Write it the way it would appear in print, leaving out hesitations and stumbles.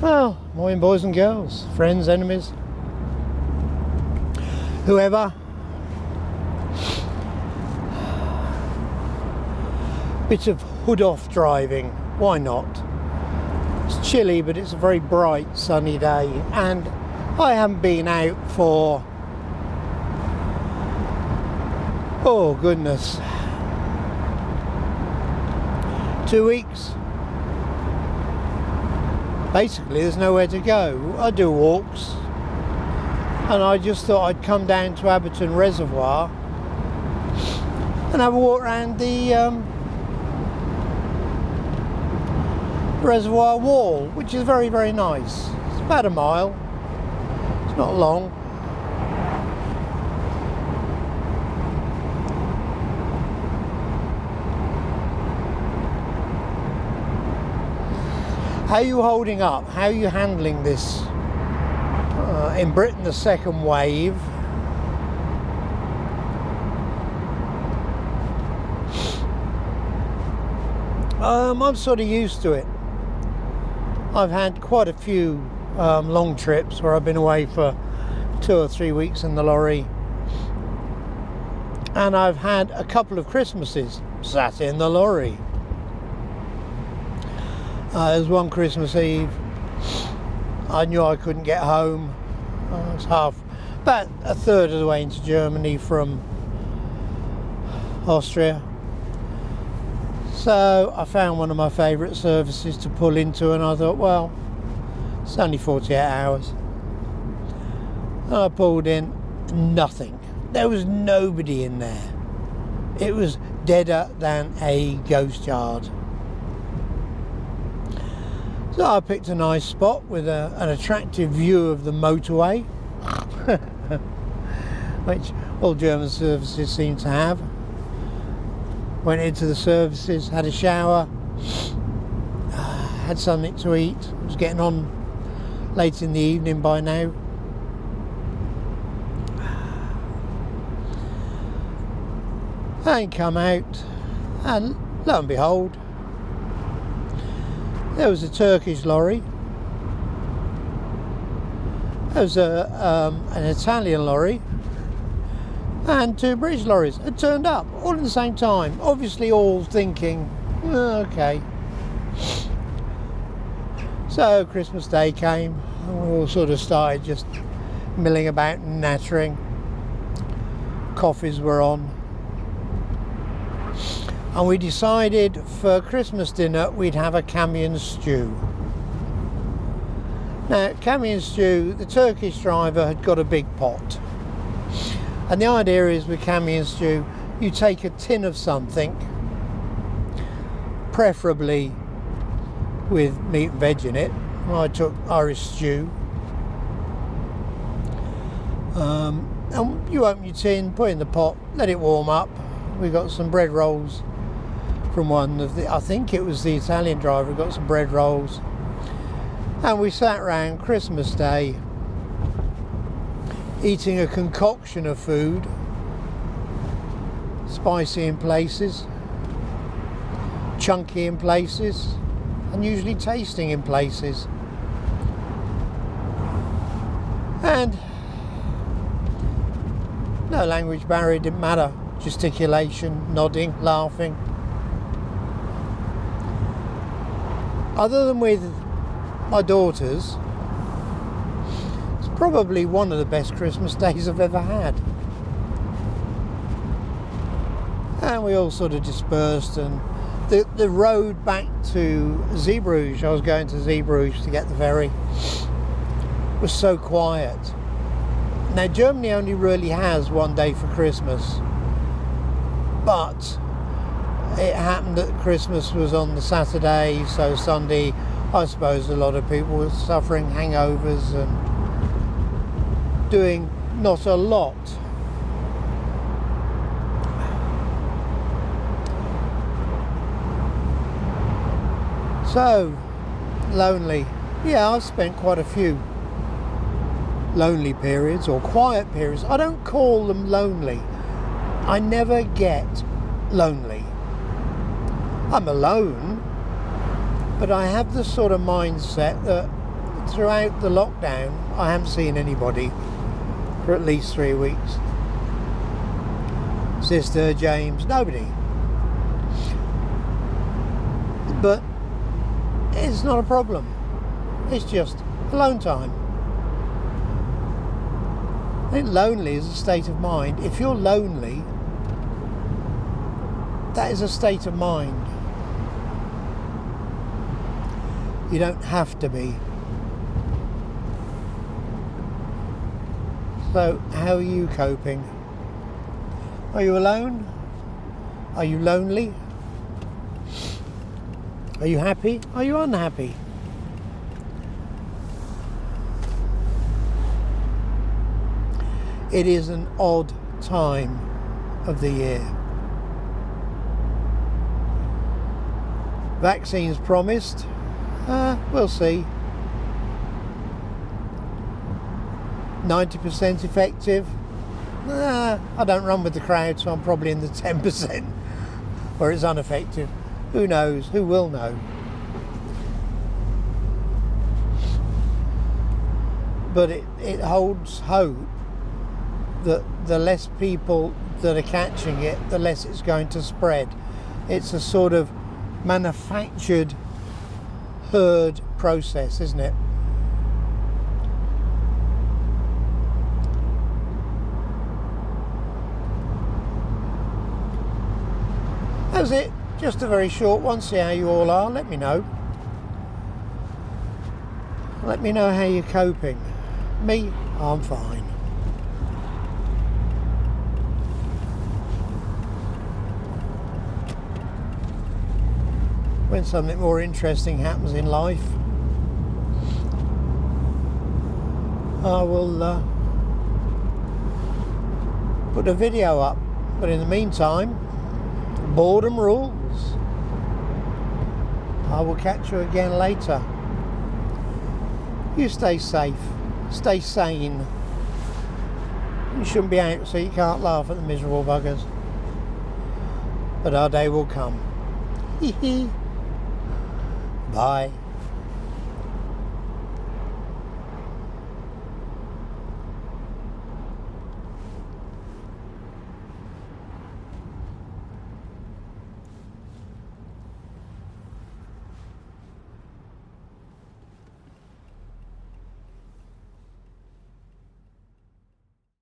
Well, morning boys and girls, friends, enemies, whoever. Bit of hood off driving, why not? It's chilly, but it's a very bright sunny day, and I haven't been out for, oh goodness, 2 weeks. Basically there's nowhere to go. I do walks, and I just thought I'd come down to Abberton Reservoir and have a walk around the reservoir wall, which is very, very nice. It's about a mile, it's not long. How are you holding up? How are you handling this? In Britain, the second wave. I'm sort of used to it. I've had quite a few long trips where I've been away for 2 or 3 weeks in the lorry. And I've had a couple of Christmases sat in the lorry. There's one Christmas Eve, I knew I couldn't get home. I was about a third of the way into Germany from Austria. So I found one of my favourite services to pull into, and I thought, well, it's only 48 hours. And I pulled in, nothing. There was nobody in there. It was deader than a ghost yard. So I picked a nice spot with an attractive view of the motorway, which all German services seem to have. Went into the services, had a shower, had something to eat. It was getting on late in the evening by now. And come out, and lo and behold, there was a Turkish lorry, there was an Italian lorry, and 2 British lorries had turned up all at the same time, obviously all thinking, oh, okay. So Christmas Day came, and we all sort of started just milling about and nattering. Coffees were on. And we decided for Christmas dinner we'd have a camion stew. Now, camion stew, the Turkish driver had got a big pot. And the idea is with camion stew, you take a tin of something, preferably with meat and veg in it. I took Irish stew. And you open your tin, put it in the pot, let it warm up. We got some bread rolls from one of the, I think it was the Italian driver, got some bread rolls, and we sat around Christmas Day eating a concoction of food, spicy in places, chunky in places, unusually tasting in places, and no language barrier, didn't matter, gesticulation, nodding, laughing. Other than with my daughters, it's probably one of the best Christmas days I've ever had. And we all sort of dispersed, and the road back to Zeebrugge, I was going to Zeebrugge to get the ferry, was so quiet. Now Germany only really has one day for Christmas, but it happened that Christmas was on the Saturday, so Sunday, I suppose a lot of people were suffering hangovers and doing not a lot. So, lonely. Yeah, I've spent quite a few lonely periods or quiet periods. I don't call them lonely. I never get lonely. I'm alone, but I have the sort of mindset that throughout the lockdown, I haven't seen anybody for at least 3 weeks. Sister, James, nobody. But it's not a problem. It's just alone time. I think lonely is a state of mind. If you're lonely, that is a state of mind. You don't have to be. So, how are you coping? Are you alone? Are you lonely? Are you happy? Are you unhappy? It is an odd time of the year. Vaccines promised. We'll see. 90% effective. I don't run with the crowd, so I'm probably in the 10% where it's ineffective. Who knows? Who will know? But it holds hope that the less people that are catching it, the less it's going to spread. It's a sort of manufactured herd process, isn't it? That's it. Just a very short one. See how you all are. Let me know. Let me know how you're coping. Me, I'm fine. When something more interesting happens in life, I will put a video up. But in the meantime, boredom rules. I will catch you again later. You stay safe, stay sane. You shouldn't be out so you can't laugh at the miserable buggers. But our day will come. Hee hee. Bye.